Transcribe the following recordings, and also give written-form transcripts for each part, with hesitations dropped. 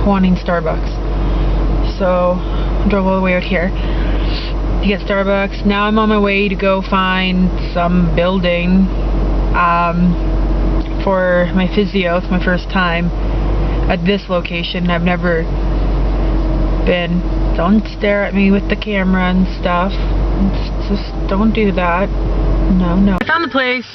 wanting Starbucks. So I drove all the way out here to get Starbucks. Now I'm on my way to go find some building for my physio. It's my first time at this location. I've never been. Don't stare at me with the camera and stuff. Just don't do that. No, no. I found the place.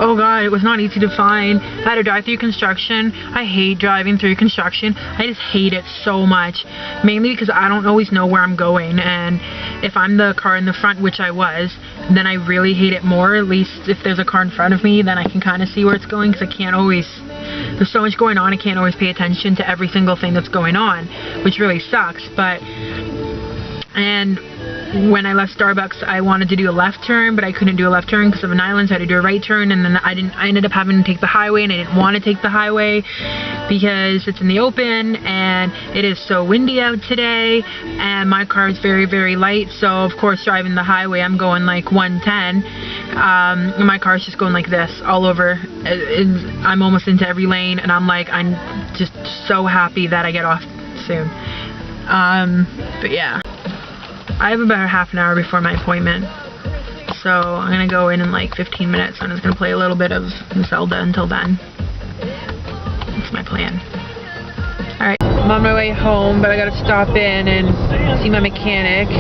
Oh god, it was not easy to find. I had to drive through construction. I hate driving through construction. I just hate it so much. Mainly because I don't always know where I'm going, and if I'm the car in the front, which I was, then I really hate it more. At least if there's a car in front of me, then I can kind of see where it's going, because I can't always, there's so much going on, I can't always pay attention to every single thing that's going on, which really sucks. And when I left Starbucks, I wanted to do a left turn, but I couldn't do a left turn because of an island, so I had to do a right turn, and then I ended up having to take the highway, and I didn't want to take the highway because it's in the open, and it is so windy out today, and my car is very, very light, so of course driving the highway, I'm going like 110, and my car's just going like this all over. I'm almost into every lane, and I'm just so happy that I get off soon. But yeah. I have about half an hour before my appointment, so I'm going to go in like 15 minutes. I'm just going to play a little bit of Zelda until then. That's my plan. Alright, I'm on my way home, but I got to stop in and see my mechanic.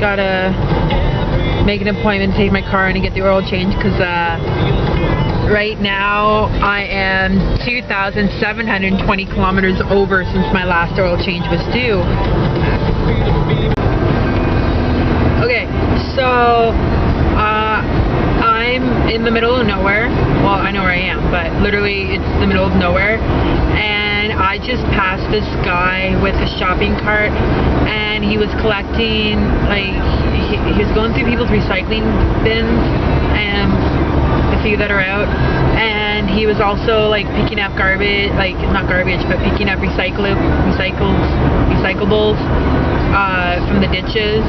Got to make an appointment to take my car in and get the oil change, because right now I am 2,720 kilometers over since my last oil change was due. Okay, so I'm in the middle of nowhere. Well, I know where I am, but literally it's the middle of nowhere. And I just passed this guy with a shopping cart, and he was collecting, like, he was going through people's recycling bins, and the few that are out. And he was also like picking up garbage, like not garbage, but picking up recyclables from the ditches.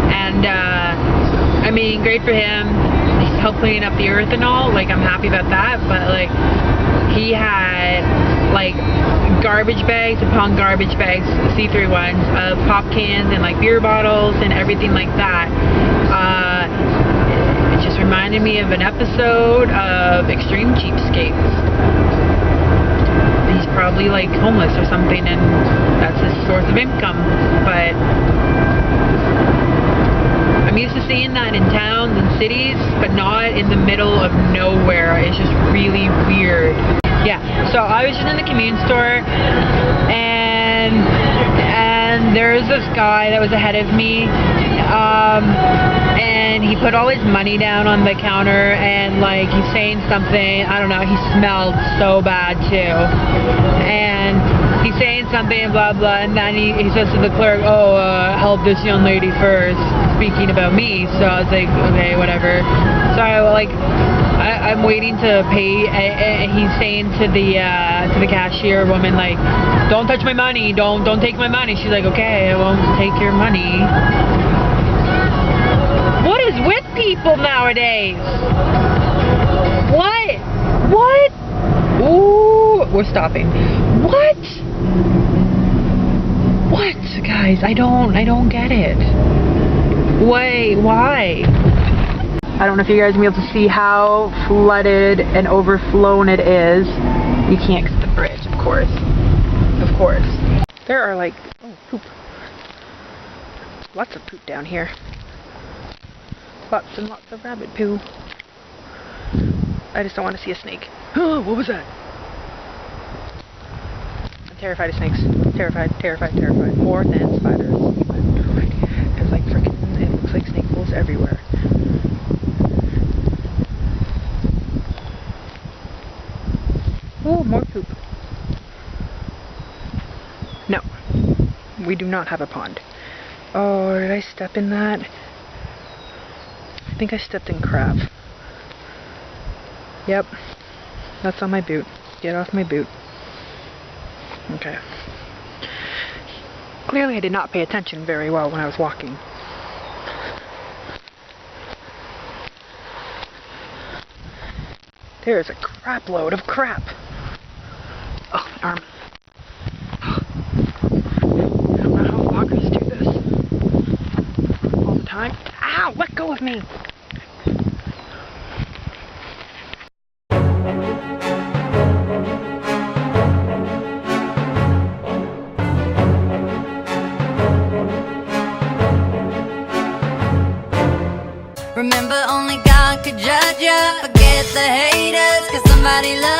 And I mean, great for him. He's helped clean up the earth and all. Like, I'm happy about that. But like, he had like garbage bags upon garbage bags, see-through ones, of pop cans and like beer bottles and everything like that. It just reminded me of an episode of Extreme Cheapskates. He's probably like homeless or something, and that's his source of income. But I'm used to seeing that in towns and cities, but not in the middle of nowhere. It's just really weird. Yeah, so I was just in the convenience store, and there's this guy that was ahead of me, and he put all his money down on the counter, and like he's saying something, I don't know, he smelled so bad too, and he's saying something, blah blah, and then he says to the clerk, oh, help this young lady first, speaking about me. So I was like, okay, whatever. So I'm waiting to pay, and he's saying to the cashier woman, like, don't touch my money, don't take my money. She's like, okay, I won't take your money. What is with people nowadays? What? Ooh, we're stopping. What, guys? I don't get it. Why? I don't know if you guys will be able to see how flooded and overflown it is. You can't get the bridge, of course. Of course. There are like, oh, poop. Lots of poop down here. Lots and lots of rabbit poo. I just don't want to see a snake. Oh, what was that? I'm terrified of snakes. Terrified. More than spiders. Because like freaking, it looks like snake holes everywhere. Oh, more poop. No. We do not have a pond. Oh, did I step in that? I think I stepped in crap. Yep. That's on my boot. Get off my boot. Okay. Clearly I did not pay attention very well when I was walking. There is a crap load of crap. Oh, arm. I don't know how walkers do this. All the time. Ow! Let go of me! Remember, only God could judge ya. Forget the haters, cause somebody loves